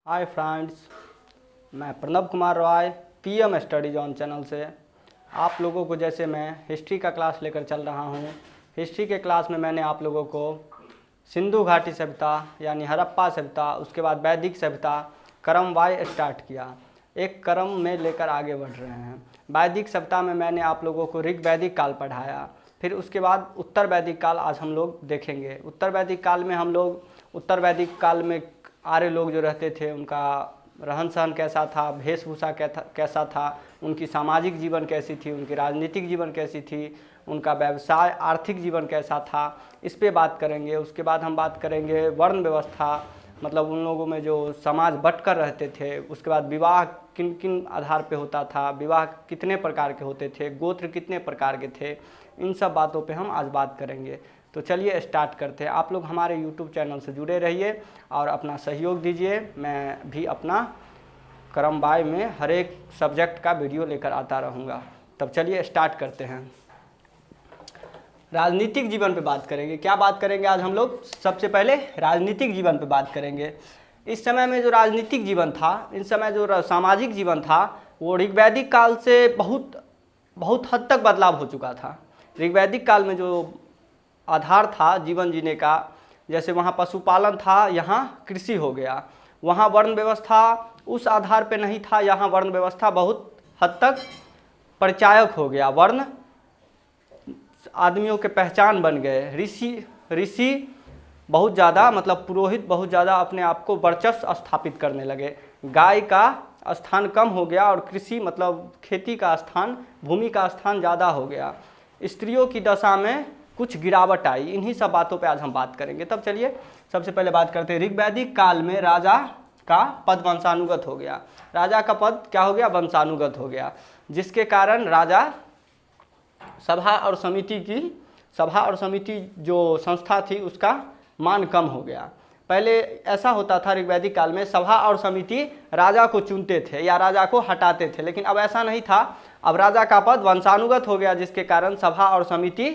हाय friends, मैं Pranav Kumar Roy PM study zone channel से आप लोगों को जैसे मैं हिस्ट्री का क्लास लेकर चल रहा हूँ। हिस्ट्री के क्लास में मैंने आप लोगों को सिंधु घाटी सभ्यता यानी हड़प्पा सभ्यता, उसके बाद वैदिक सभ्यता क्रमवार स्टार्ट किया, एक क्रम में लेकर आगे बढ़ रहे हैं। वैदिक सभ्यता में मैंने आप लोगों को ऋग वैदिक काल पढ़ाया, फिर उसके बाद उत्तर वैदिक काल आज हम लोग देखेंगे। उत्तर वैदिक काल में हम लोग उत्तर वैदिक काल में आर्य लोग जो रहते थे उनका रहन सहन कैसा था, वेशभूषा कैसा था, उनकी सामाजिक जीवन कैसी थी, उनकी राजनीतिक जीवन कैसी थी, उनका व्यवसाय आर्थिक जीवन कैसा था, इस पे बात करेंगे। उसके बाद हम बात करेंगे वर्ण व्यवस्था, मतलब उन लोगों में जो समाज बंटकर रहते थे। उसके बाद विवाह किन किन आधार पे होता था, विवाह कितने प्रकार के होते थे, गोत्र कितने प्रकार के थे, इन सब बातों पे हम आज बात करेंगे। तो चलिए स्टार्ट करते हैं। आप लोग हमारे YouTube चैनल से जुड़े रहिए और अपना सहयोग दीजिए। मैं भी अपना क्रमवार में हर एक सब्जेक्ट का वीडियो लेकर आता रहूँगा। तब चलिए स्टार्ट करते हैं। राजनीतिक जीवन पे बात करेंगे। क्या बात करेंगे आज हम लोग? सबसे पहले राजनीतिक जीवन पे बात करेंगे। इस समय में जो राजनीतिक जीवन था, इस समय जो सामाजिक जीवन था, वो ऋग्वैदिक काल से बहुत हद तक बदलाव हो चुका था। ऋग्वैदिक काल में जो आधार था जीवन जीने का, जैसे वहाँ पशुपालन था, यहाँ कृषि हो गया। वहाँ वर्ण व्यवस्था उस आधार पे नहीं था, यहाँ वर्ण व्यवस्था बहुत हद तक परिचायक हो गया। वर्ण आदमियों के पहचान बन गए। ऋषि बहुत ज़्यादा, मतलब पुरोहित बहुत ज़्यादा अपने आप को वर्चस्व स्थापित करने लगे। गाय का स्थान कम हो गया और कृषि मतलब खेती का स्थान, भूमि का स्थान ज़्यादा हो गया। स्त्रियों की दशा में कुछ गिरावट आई। इन्हीं सब बातों पे आज हम बात करेंगे। तब चलिए सबसे पहले बात करते हैं। ऋग्वैदिक काल में राजा का पद वंशानुगत हो गया। राजा का पद क्या हो गया? वंशानुगत हो गया, जिसके कारण राजा सभा और समिति जो संस्था थी उसका मान कम हो गया। पहले ऐसा होता था ऋग्वैदिक काल में, सभा और समिति राजा को चुनते थे या राजा को हटाते थे, लेकिन अब ऐसा नहीं था। अब राजा का पद वंशानुगत हो गया, जिसके कारण सभा और समिति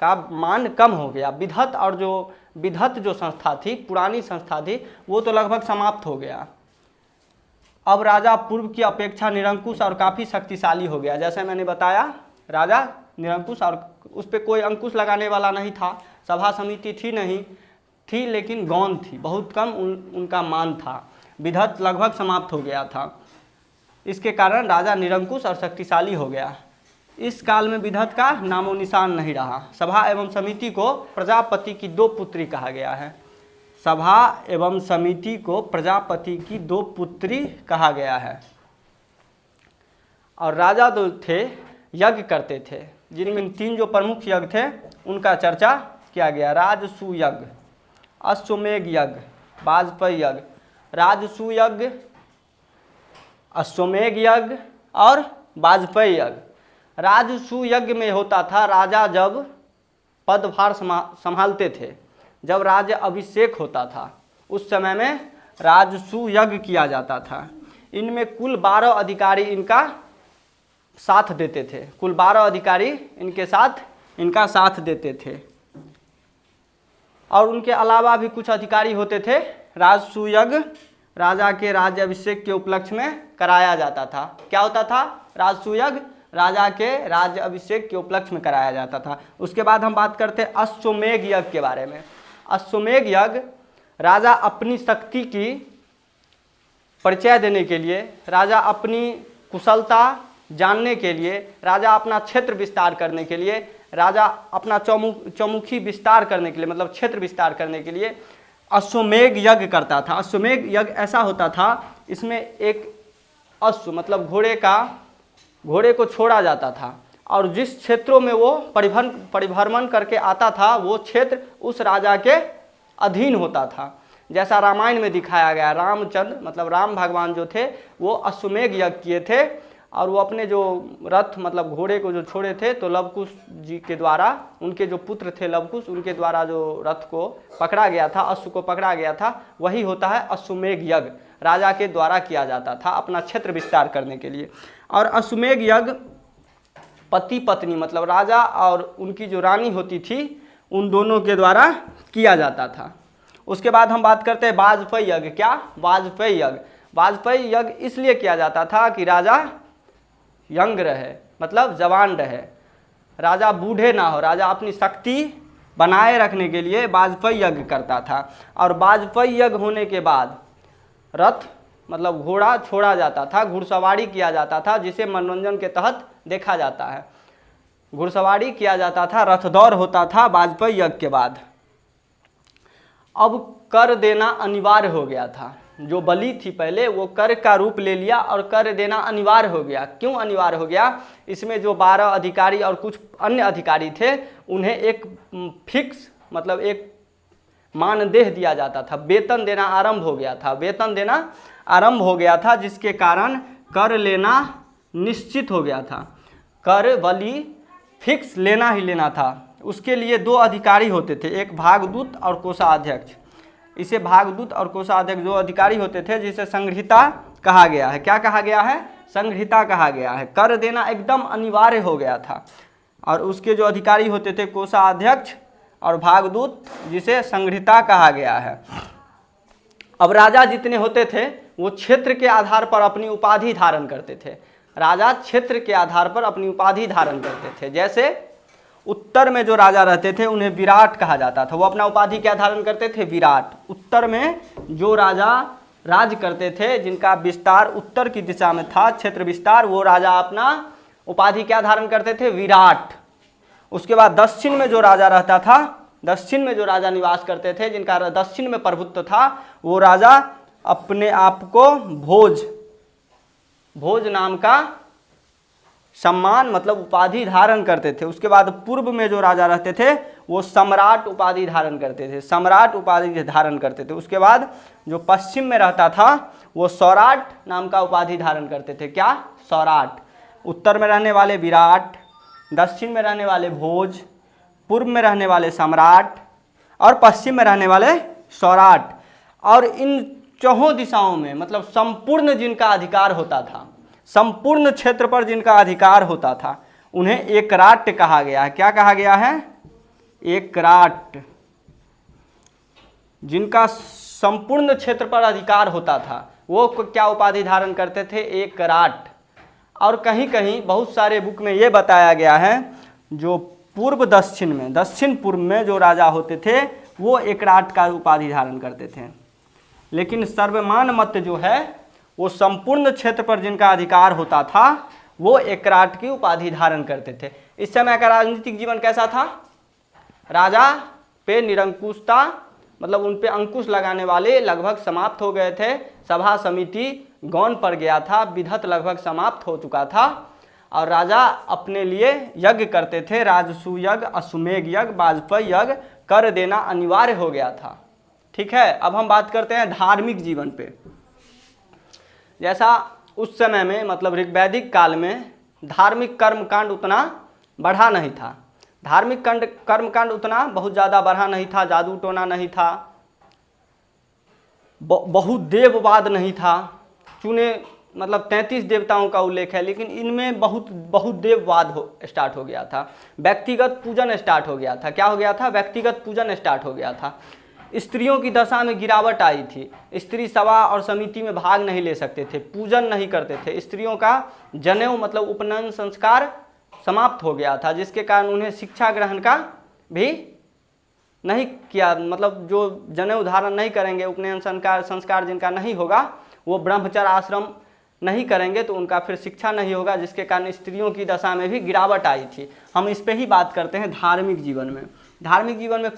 का मान कम हो गया। विधत जो संस्था थी, पुरानी संस्था थी, वो तो लगभग समाप्त हो गया। अब राजा पूर्व की अपेक्षा निरंकुश और काफ़ी शक्तिशाली हो गया। जैसे मैंने बताया, राजा निरंकुश और उस पर कोई अंकुश लगाने वाला नहीं था। सभा समिति थी लेकिन गौण थी, बहुत कम उनका मान था। विधत लगभग समाप्त हो गया था। इसके कारण राजा निरंकुश और शक्तिशाली हो गया। इस काल में विधत का नामो निशान नहीं रहा। सभा एवं समिति को प्रजापति की दो पुत्री कहा गया है। सभा एवं समिति को प्रजापति की दो पुत्री कहा गया है। और राजा जो थे यज्ञ करते थे, जिनमें तीन जो प्रमुख यज्ञ थे उनका चर्चा किया गया। राजसूय यज्ञ, अश्वमेध यज्ञ, वाजपेयी यज्ञ। राजसूय यज्ञ, अश्वमेध यज्ञ और वाजपेयी यज्ञ। राजसूय यज्ञ में होता था, राजा जब पदभार संभालते थे, जब राज्य अभिषेक होता था, उस समय में राजसूय यज्ञ किया जाता था। इनमें कुल 12 अधिकारी इनका साथ देते थे। कुल 12 अधिकारी इनका साथ देते थे। और उनके अलावा भी कुछ अधिकारी होते थे। राजसूय यज्ञ राजा के राज्य अभिषेक के उपलक्ष्य में कराया जाता था। क्या होता था? राजसूय यज्ञ राजा के राज्य अभिषेक के उपलक्ष्य में कराया जाता था। उसके बाद हम बात करते हैं अश्वमेध यज्ञ के बारे में। अश्वमेध यज्ञ राजा अपनी शक्ति की परिचय देने के लिए, राजा अपनी कुशलता जानने के लिए, राजा अपना क्षेत्र विस्तार करने के लिए, राजा अपना चौमुखी विस्तार करने के लिए, मतलब क्षेत्र विस्तार करने के लिए अश्वमेध यज्ञ करता था। अश्वमेध यज्ञ ऐसा होता था, इसमें एक अश्व मतलब घोड़े को छोड़ा जाता था और जिस क्षेत्रों में वो परिभ्रमण करके आता था, वो क्षेत्र उस राजा के अधीन होता था। जैसा रामायण में दिखाया गया, रामचंद्र मतलब राम भगवान जो थे वो अश्वमेध यज्ञ किए थे और वो अपने जो रथ मतलब घोड़े को जो छोड़े थे, तो लवकुश जी के द्वारा, उनके जो पुत्र थे लवकुश, उनके द्वारा जो रथ को पकड़ा गया था, अश्व को पकड़ा गया था, वही होता है अश्वमेध यज्ञ। राजा के द्वारा किया जाता था अपना क्षेत्र विस्तार करने के लिए। और अश्वमेध यज्ञ पति पत्नी मतलब राजा और उनकी जो रानी होती थी, उन दोनों के द्वारा किया जाता था। उसके बाद हम बात करते हैं वाजपेयी यज्ञ। क्या? वाजपेयी यज्ञ। वाजपेयी यज्ञ इसलिए किया जाता था कि राजा यंग रहे, मतलब जवान रहे, राजा बूढ़े ना हो, राजा अपनी शक्ति बनाए रखने के लिए वाजपेयी यज्ञ करता था। और वाजपेयी यज्ञ होने के बाद रथ मतलब घोड़ा छोड़ा जाता था, घुड़सवारी किया जाता था, जिसे मनोरंजन के तहत देखा जाता है। घुड़सवारी किया जाता था, रथ दौड़ होता था वाजपेयी यज्ञ के बाद। अब कर देना अनिवार्य हो गया था। जो बलि थी पहले वो कर का रूप ले लिया और कर देना अनिवार्य हो गया। क्यों अनिवार्य हो गया? इसमें जो 12 अधिकारी और कुछ अन्य अधिकारी थे उन्हें एक फिक्स मतलब एक मानदेय दिया जाता था, वेतन देना आरंभ हो गया था, वेतन देना आरंभ हो गया था, जिसके कारण कर लेना निश्चित हो गया था। कर बलि फिक्स लेना ही लेना था। उसके लिए 2 अधिकारी होते थे, एक भागदूत और कोषाध्यक्ष। इसे भागदूत और कोषाध्यक्ष 2 अधिकारी होते थे, जिसे संग्रहिता कहा गया है। क्या कहा गया है? संग्रहिता कहा गया है। कर देना एकदम अनिवार्य हो गया था। और उसके जो अधिकारी होते थे कोषाध्यक्ष और भागदूत, जिसे संग्रहिता कहा गया है। अब राजा जितने होते थे वो क्षेत्र के आधार पर अपनी उपाधि धारण करते थे। राजा क्षेत्र के आधार पर अपनी उपाधि धारण करते थे। जैसे उत्तर में जो राजा रहते थे उन्हें विराट कहा जाता था, वो अपना उपाधि क्या धारण करते थे? विराट। उत्तर में जो राजा राज करते थे, जिनका विस्तार उत्तर की दिशा में था, क्षेत्र विस्तार, वो राजा अपना उपाधि क्या धारण करते थे? विराट। उसके बाद दक्षिण में जो राजा रहता था, दक्षिण में जो राजा निवास करते थे, जिनका दक्षिण में प्रभुत्व था, वो राजा अपने आप को भोज, भोज नाम का सम्मान मतलब उपाधि धारण करते थे। उसके बाद पूर्व में जो राजा रहते थे वो सम्राट उपाधि धारण करते थे, सम्राट उपाधि धारण करते थे। उसके बाद जो पश्चिम में रहता था वो सौराट नाम का उपाधि धारण करते थे। क्या? सौराट। उत्तर में रहने वाले विराट, दक्षिण में रहने वाले भोज, पूर्व में रहने वाले सम्राट और पश्चिम में रहने वाले सौराट। और इन चौहों दिशाओं में मतलब संपूर्ण जिनका अधिकार होता था, संपूर्ण क्षेत्र पर जिनका अधिकार होता था, उन्हें एकराट कहा गया है। क्या कहा गया है? एकराट। जिनका संपूर्ण क्षेत्र पर अधिकार होता था वो क्या उपाधि धारण करते थे? एकराट। और कहीं कहीं बहुत सारे बुक में ये बताया गया है जो पूर्व दक्षिण में, दक्षिण पूर्व में जो राजा होते थे वो एकराट का उपाधि धारण करते थे। लेकिन सर्वमान्य मत जो है वो संपूर्ण क्षेत्र पर जिनका अधिकार होता था वो एकराट की उपाधि धारण करते थे। इस समय का राजनीतिक जीवन कैसा था? राजा पे निरंकुशता मतलब उन पे अंकुश लगाने वाले लगभग समाप्त हो गए थे। सभा समिति गौण पर गया था, विधत लगभग समाप्त हो चुका था और राजा अपने लिए यज्ञ करते थे। राजसूय यज्ञ, अश्वमेध यज्ञ, वाजपेयी यज्ञ कर देना अनिवार्य हो गया था। ठीक है, अब हम बात करते हैं धार्मिक जीवन पे। जैसा उस समय में मतलब ऋग्वैदिक काल में धार्मिक कर्मकांड उतना बढ़ा नहीं था, धार्मिक कर्मकांड उतना बहुत ज़्यादा बढ़ा नहीं था, जादू टोना नहीं था, बहुदेववाद नहीं था। चुने मतलब 33 देवताओं का उल्लेख है, लेकिन इनमें बहुत देववाद स्टार्ट हो गया था। व्यक्तिगत पूजन स्टार्ट हो गया था। क्या हो गया था? व्यक्तिगत पूजन स्टार्ट हो गया था। स्त्रियों की दशा में गिरावट आई थी। स्त्री सभा और समिति में भाग नहीं ले सकते थे, पूजन नहीं करते थे। स्त्रियों का जनेऊ मतलब उपनयन संस्कार समाप्त हो गया था, जिसके कारण उन्हें शिक्षा ग्रहण का भी नहीं किया। मतलब जो जनेऊ धारण नहीं करेंगे, उपनयन संस्कार जिनका नहीं होगा, वो ब्रह्मचर्य आश्रम नहीं करेंगे तो उनका फिर शिक्षा नहीं होगा, जिसके कारण स्त्रियों की दशा में भी गिरावट आई थी। हम इस पे ही बात करते हैं धार्मिक जीवन में। धार्मिक जीवन में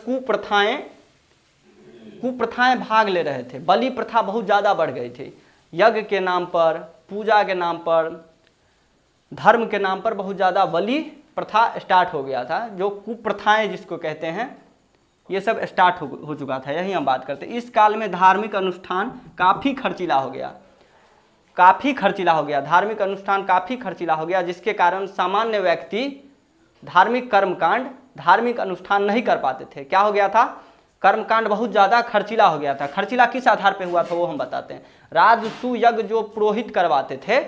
कुप्रथाएं भाग ले रहे थे। बलि प्रथा बहुत ज़्यादा बढ़ गई थी। यज्ञ के नाम पर, पूजा के नाम पर, धर्म के नाम पर बहुत ज़्यादा बलि प्रथा स्टार्ट हो गया था। जो कुप्रथाएं जिसको कहते हैं ये सब स्टार्ट हो चुका था। यही हम बात करते हैं। इस काल में धार्मिक अनुष्ठान काफ़ी खर्चीला हो गया, काफ़ी खर्चीला हो गया। धार्मिक अनुष्ठान काफ़ी खर्चीला हो गया, जिसके कारण सामान्य व्यक्ति धार्मिक कर्मकांड, धार्मिक अनुष्ठान नहीं कर पाते थे। क्या हो गया था? कर्मकांड बहुत ज़्यादा खर्चीला हो गया था। खर्चीला किस आधार पे हुआ था वो हम बताते हैं। राजसूय यज्ञ जो पुरोहित करवाते थे,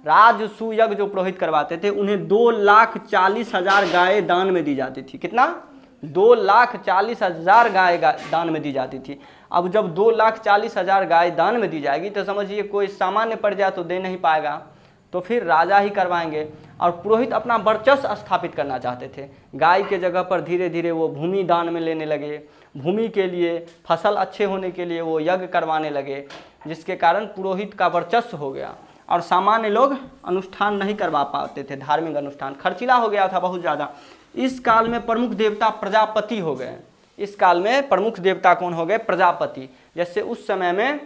राजसूय यज्ञ जो पुरोहित करवाते थे, उन्हें 2,40,000 गाय दान में दी जाती थी। कितना? 2,40,000 गाय दान में दी जाती थी। अब जब 2,40,000 गाय दान में दी जाएगी तो समझिए कोई सामान्य प्रजा तो दे नहीं पाएगा, तो फिर राजा ही करवाएंगे। और पुरोहित अपना वर्चस्व स्थापित करना चाहते थे। गाय के जगह पर धीरे धीरे वो भूमि दान में लेने लगे, भूमि के लिए, फसल अच्छे होने के लिए वो यज्ञ करवाने लगे, जिसके कारण पुरोहित का वर्चस्व हो गया और सामान्य लोग अनुष्ठान नहीं करवा पाते थे, धार्मिक अनुष्ठान खर्चीला हो गया था बहुत ज़्यादा। इस काल में प्रमुख देवता प्रजापति हो गए। इस काल में प्रमुख देवता कौन हो गए? प्रजापति। जैसे उस समय में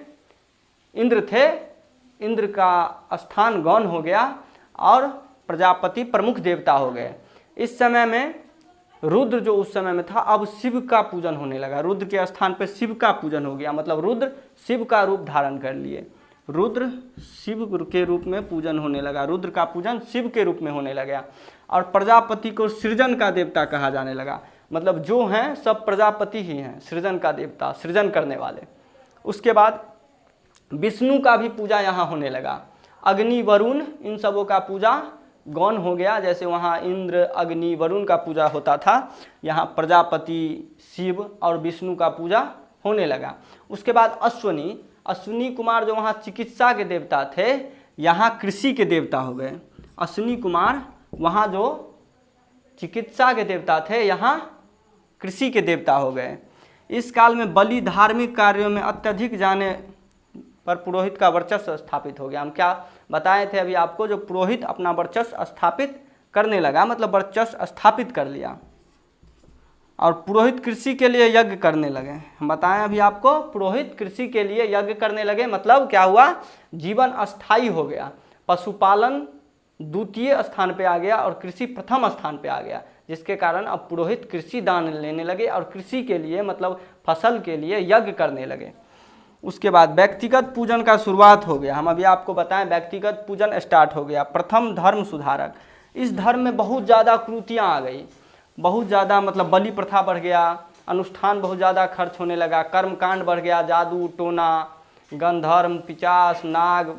इंद्र थे, इंद्र का स्थान गौण हो गया और प्रजापति प्रमुख देवता हो गए। इस समय में रुद्र जो उस समय में था, अब शिव का पूजन होने लगा। रुद्र के स्थान पे शिव का पूजन हो गया, मतलब रुद्र शिव का रूप धारण कर लिए। रुद्र शिव के रूप में पूजन होने लगा, रुद्र का पूजन शिव के रूप में होने लगा। और प्रजापति को सृजन का देवता कहा जाने लगा, मतलब जो हैं सब प्रजापति ही हैं, सृजन का देवता, सृजन करने वाले। उसके बाद विष्णु का भी पूजा यहाँ होने लगा। अग्नि वरुण इन सबों का पूजा गौण हो गया। जैसे वहाँ इंद्र अग्नि वरुण का पूजा होता था, यहाँ प्रजापति शिव और विष्णु का पूजा होने लगा। उसके बाद अश्वनी, अश्विनी कुमार जो वहाँ चिकित्सा के देवता थे, यहाँ कृषि के देवता हो गए। अश्विनी कुमार वहाँ जो चिकित्सा के देवता थे, यहाँ कृषि के देवता हो गए। इस काल में बलि धार्मिक कार्यों में अत्यधिक जाने पर पुरोहित का वर्चस्व स्थापित हो गया। हम क्या बताए थे अभी आपको, जो पुरोहित अपना वर्चस्व स्थापित करने लगा, मतलब वर्चस्व स्थापित कर लिया। और पुरोहित कृषि के लिए यज्ञ करने लगे। हम बताएं अभी आपको, पुरोहित कृषि के लिए यज्ञ करने लगे, मतलब क्या हुआ? जीवन अस्थायी हो गया। पशुपालन द्वितीय स्थान पे आ गया और कृषि प्रथम स्थान पे आ गया, जिसके कारण अब पुरोहित कृषि दान लेने लगे और कृषि के लिए, मतलब फसल के लिए यज्ञ करने लगे। उसके बाद व्यक्तिगत पूजन का शुरुआत हो गया। हम अभी आपको बताएं व्यक्तिगत पूजन स्टार्ट हो गया। प्रथम धर्म सुधारक, इस धर्म में बहुत ज़्यादा क्रूतियाँ आ गई, बहुत ज़्यादा, मतलब बलि प्रथा बढ़ गया, अनुष्ठान बहुत ज़्यादा खर्च होने लगा, कर्मकांड बढ़ गया, जादू टोना, गंधर्व, पिचास, नाग,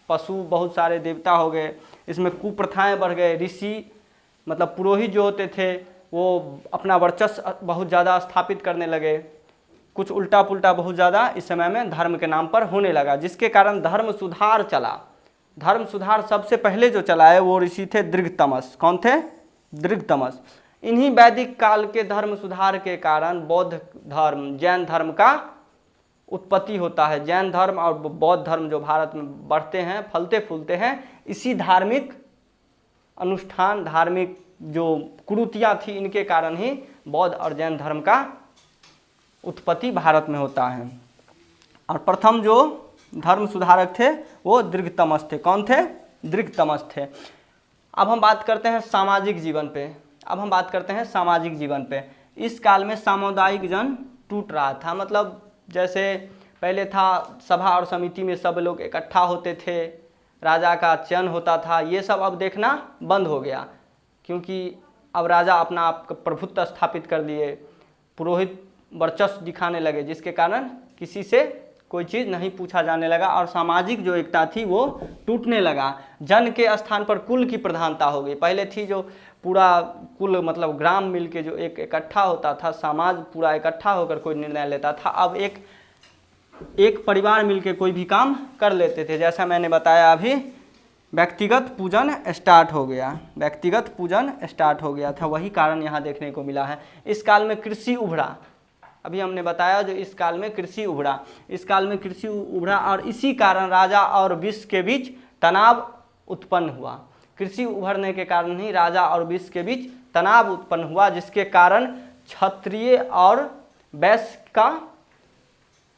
पशु, बहुत सारे देवता हो गए। इसमें कुप्रथाएं बढ़ गए। ऋषि मतलब पुरोहित जो होते थे वो अपना वर्चस्व बहुत ज़्यादा स्थापित करने लगे। कुछ उल्टा पुल्टा बहुत ज़्यादा इस समय में धर्म के नाम पर होने लगा, जिसके कारण धर्म सुधार चला। धर्म सुधार सबसे पहले जो चला है वो ऋषि थे दृगतमस। कौन थे? दृगतमस। इन्हीं वैदिक काल के धर्म सुधार के कारण बौद्ध धर्म, जैन धर्म का उत्पत्ति होता है। जैन धर्म और बौद्ध धर्म जो भारत में बढ़ते हैं, फलते फूलते हैं, इसी धार्मिक अनुष्ठान, धार्मिक जो कुरीतियाँ थी, इनके कारण ही बौद्ध और जैन धर्म का उत्पत्ति भारत में होता है। और प्रथम जो धर्म सुधारक थे वो दृगतमस थे। कौन थे? दृगतमस थे। अब हम बात करते हैं सामाजिक जीवन पे। इस काल में सामुदायिक जन टूट रहा था, मतलब जैसे पहले था सभा और समिति में सब लोग इकट्ठा होते थे, राजा का चयन होता था, ये सब अब देखना बंद हो गया, क्योंकि अब राजा अपना आप प्रभुत्व स्थापित कर लिए, पुरोहित वर्चस्व दिखाने लगे, जिसके कारण किसी से कोई चीज़ नहीं पूछा जाने लगा और सामाजिक जो एकता थी वो टूटने लगा। जन के स्थान पर कुल की प्रधानता हो गई। पहले थी जो पूरा कुल, मतलब ग्राम मिलके जो एक इकट्ठा होता था, समाज पूरा इकट्ठा होकर कोई निर्णय लेता था, अब एक परिवार मिलके कोई भी काम कर लेते थे। जैसा मैंने बताया अभी, व्यक्तिगत पूजन स्टार्ट हो गया था, वही कारण यहाँ देखने को मिला है। इस काल में कृषि उभरा, अभी हमने बताया जो इस काल में कृषि उभरा और इसी कारण राजा और विष के बीच तनाव उत्पन्न हुआ। कृषि उभरने के कारण ही राजा और विष के बीच तनाव उत्पन्न हुआ, जिसके कारण क्षत्रिय और वैश्य का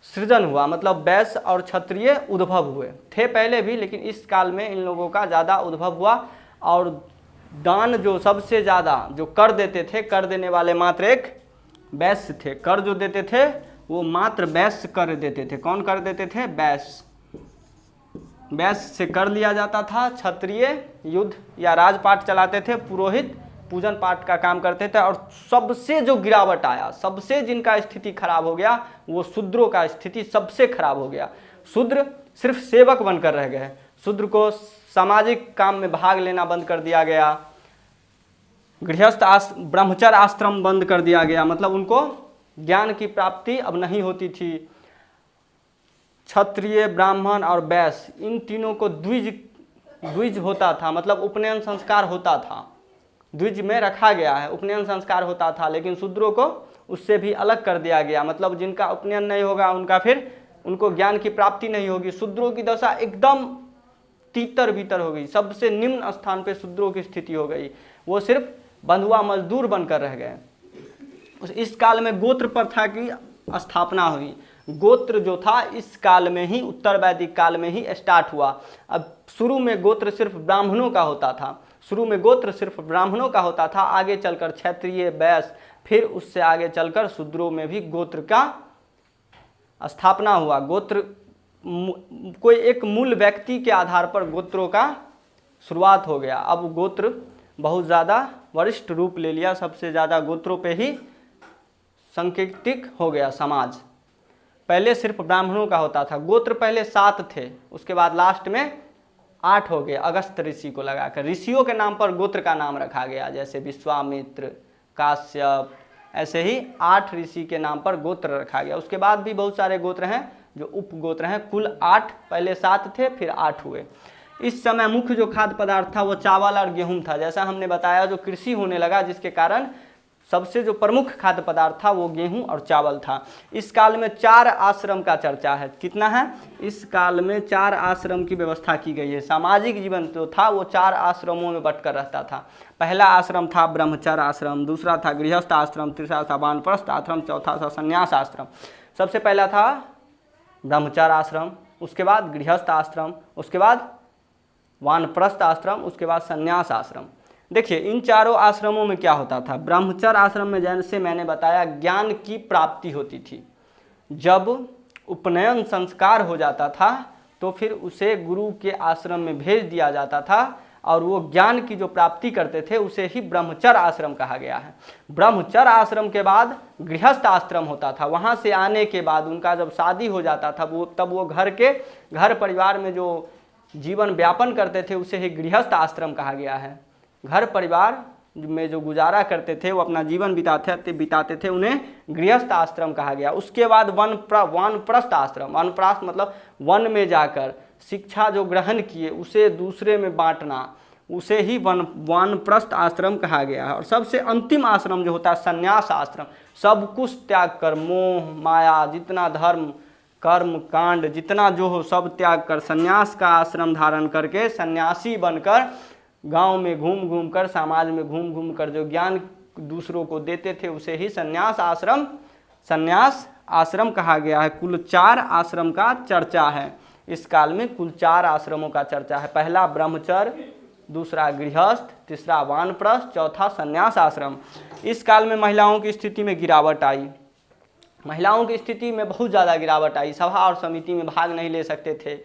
सृजन हुआ, मतलब वैश्य और क्षत्रिय उद्भव हुए थे पहले भी, लेकिन इस काल में इन लोगों का ज़्यादा उद्भव हुआ। और दान जो सबसे ज़्यादा जो कर देते थे, कर देने वाले मात्र एक वैश्य थे। कर जो देते थे वो मात्र वैश्य कर देते थे। कौन कर देते थे? वैश्य से कर लिया जाता था। क्षत्रिय युद्ध या राजपाट चलाते थे, पुरोहित पूजन पाठ का काम करते थे। और सबसे जो गिरावट आया, सबसे जिनका स्थिति खराब हो गया, वो शूद्रों का स्थिति सबसे खराब हो गया। शूद्र सिर्फ सेवक बनकर रह गए। शूद्र को सामाजिक काम में भाग लेना बंद कर दिया गया, गृहस्थ ब्रह्मचर्य आश्रम बंद कर दिया गया, मतलब उनको ज्ञान की प्राप्ति अब नहीं होती थी। क्षत्रिय, ब्राह्मण और वैश्य, इन तीनों को द्विज होता था, मतलब उपनयन संस्कार होता था, द्विज में रखा गया है, उपनयन संस्कार होता था। लेकिन शूद्रों को उससे भी अलग कर दिया गया, मतलब जिनका उपनयन नहीं होगा उनका फिर उनको ज्ञान की प्राप्ति नहीं होगी। शूद्रों की दशा एकदम तीतर बीतर हो गई, सबसे निम्न स्थान पे शूद्रों की स्थिति हो गई, वो सिर्फ बंधुआ मजदूर बनकर रह गए। इस काल में गोत्र प्रथा की स्थापना हुई। गोत्र जो था इस काल में ही, उत्तर वैदिक काल में ही स्टार्ट हुआ। अब शुरू में गोत्र सिर्फ ब्राह्मणों का होता था, शुरू में गोत्र सिर्फ ब्राह्मणों का होता था, आगे चलकर क्षत्रिय, वैश्य, फिर उससे आगे चलकर शूद्रों में भी गोत्र का स्थापना हुआ। गोत्र कोई एक मूल व्यक्ति के आधार पर गोत्रों का शुरुआत हो गया। अब गोत्र बहुत ज़्यादा वरिष्ठ रूप ले लिया, सबसे ज़्यादा गोत्रों पे ही सांकेतिक हो गया समाज। पहले सिर्फ ब्राह्मणों का होता था। गोत्र पहले 7 थे, उसके बाद लास्ट में 8 हो गए, अगस्त ऋषि को लगाकर। ऋषियों के नाम पर गोत्र का नाम रखा गया, जैसे विश्वामित्र, काश्यप, ऐसे ही 8 ऋषि के नाम पर गोत्र रखा गया। उसके बाद भी बहुत सारे गोत्र हैं जो उपगोत्र हैं, कुल 8, पहले 7 थे फिर 8 हुए। इस समय मुख्य जो खाद्य पदार्थ था वो चावल और गेहूं था। जैसा हमने बताया, जो कृषि होने लगा जिसके कारण सबसे जो प्रमुख खाद्य पदार्थ था वो गेहूं और चावल था। इस काल में 4 आश्रम का चर्चा है। कितना है? इस काल में 4 आश्रम की व्यवस्था की गई है। सामाजिक जीवन जो था वो 4 आश्रमों में बंटकर रहता था। पहला आश्रम था ब्रह्मचर्य आश्रम, दूसरा था गृहस्थ आश्रम, तीसरा था वानप्रस्थ आश्रम, चौथा था संन्यास आश्रम। सबसे पहला था ब्रह्मचर्य आश्रम, उसके बाद गृहस्थ आश्रम, उसके बाद वानप्रस्थ आश्रम, उसके बाद संन्यास आश्रम। देखिए इन चारों आश्रमों में क्या होता था। ब्रह्मचर्य आश्रम में जैसे मैंने बताया ज्ञान की प्राप्ति होती थी। जब उपनयन संस्कार हो जाता था तो फिर उसे गुरु के आश्रम में भेज दिया जाता था और वो ज्ञान की जो प्राप्ति करते थे उसे ही ब्रह्मचर्य आश्रम कहा गया है। ब्रह्मचर्य आश्रम के बाद गृहस्थ आश्रम होता था। वहाँ से आने के बाद उनका जब शादी हो जाता था तब वो घर परिवार में जो जीवन व्यापन करते थे उसे ही गृहस्थ आश्रम कहा गया है। घर परिवार में जो गुजारा करते थे, वो अपना जीवन बिताते थे, उन्हें गृहस्थ आश्रम कहा गया। उसके बाद वानप्रस्थ आश्रम, वानप्रस्थ मतलब वन में जाकर शिक्षा जो ग्रहण किए उसे दूसरे में बांटना, उसे ही वानप्रस्थ आश्रम कहा गया है। और सबसे अंतिम आश्रम जो होता है संन्यास आश्रम, सब कुछ त्याग कर, मोह माया, जितना धर्म कर्म कांड जितना जो हो सब त्याग कर संन्यास का आश्रम धारण करके सन्यासी बनकर गांव में घूम घूम कर, समाज में घूम घूम कर जो ज्ञान दूसरों को देते थे उसे ही संन्यास आश्रम कहा गया है। कुल 4 आश्रम का चर्चा है। इस काल में कुल 4 आश्रमों का चर्चा है। पहला ब्रह्मचर्य, दूसरा गृहस्थ, तीसरा वानप्रस्थ, चौथा संन्यास आश्रम। इस काल में महिलाओं की स्थिति में गिरावट आई। महिलाओं की स्थिति में बहुत ज़्यादा गिरावट आई। सभा और समिति में भाग नहीं ले सकते थे,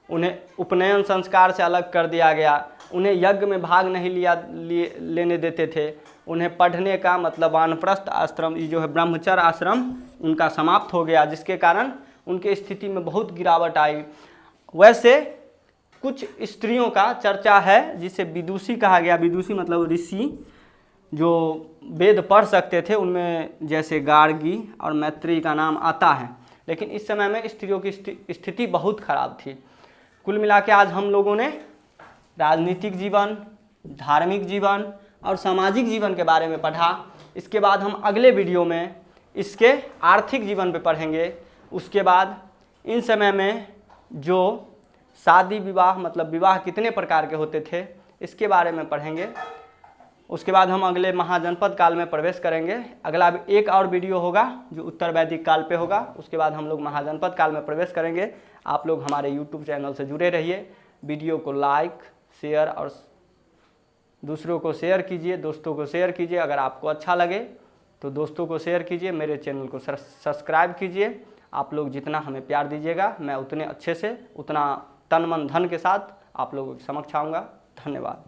उन्हें उपनयन संस्कार से अलग कर दिया गया, उन्हें यज्ञ में भाग नहीं लेने देते थे, उन्हें पढ़ने का मतलब वानप्रस्थ आश्रम जो है ब्रह्मचर्य आश्रम उनका समाप्त हो गया, जिसके कारण उनके स्थिति में बहुत गिरावट आई। वैसे कुछ स्त्रियों का चर्चा है जिसे विदुषी कहा गया। विदुषी मतलब ऋषि जो वेद पढ़ सकते थे, उनमें जैसे गार्गी और मैत्री का नाम आता है। लेकिन इस समय में स्त्रियों की स्थिति बहुत खराब थी। कुल मिला के आज हम लोगों ने राजनीतिक जीवन, धार्मिक जीवन और सामाजिक जीवन के बारे में पढ़ा। इसके बाद हम अगले वीडियो में इसके आर्थिक जीवन पे पढ़ेंगे। उसके बाद इन समय में जो शादी विवाह मतलब विवाह कितने प्रकार के होते थे इसके बारे में पढ़ेंगे। उसके बाद हम अगले महाजनपद काल में प्रवेश करेंगे। अगला एक और वीडियो होगा जो उत्तर वैदिक काल पे होगा। उसके बाद हम लोग महाजनपद काल में प्रवेश करेंगे। आप लोग हमारे YouTube चैनल से जुड़े रहिए। वीडियो को लाइक, शेयर और दूसरों को शेयर कीजिए, दोस्तों को शेयर कीजिए। अगर आपको अच्छा लगे तो दोस्तों को शेयर कीजिए, मेरे चैनल को सब्सक्राइब कीजिए। आप लोग जितना हमें प्यार दीजिएगा मैं उतने अच्छे से, उतना तन मन धन के साथ आप लोगों के समक्ष आऊँगा। धन्यवाद।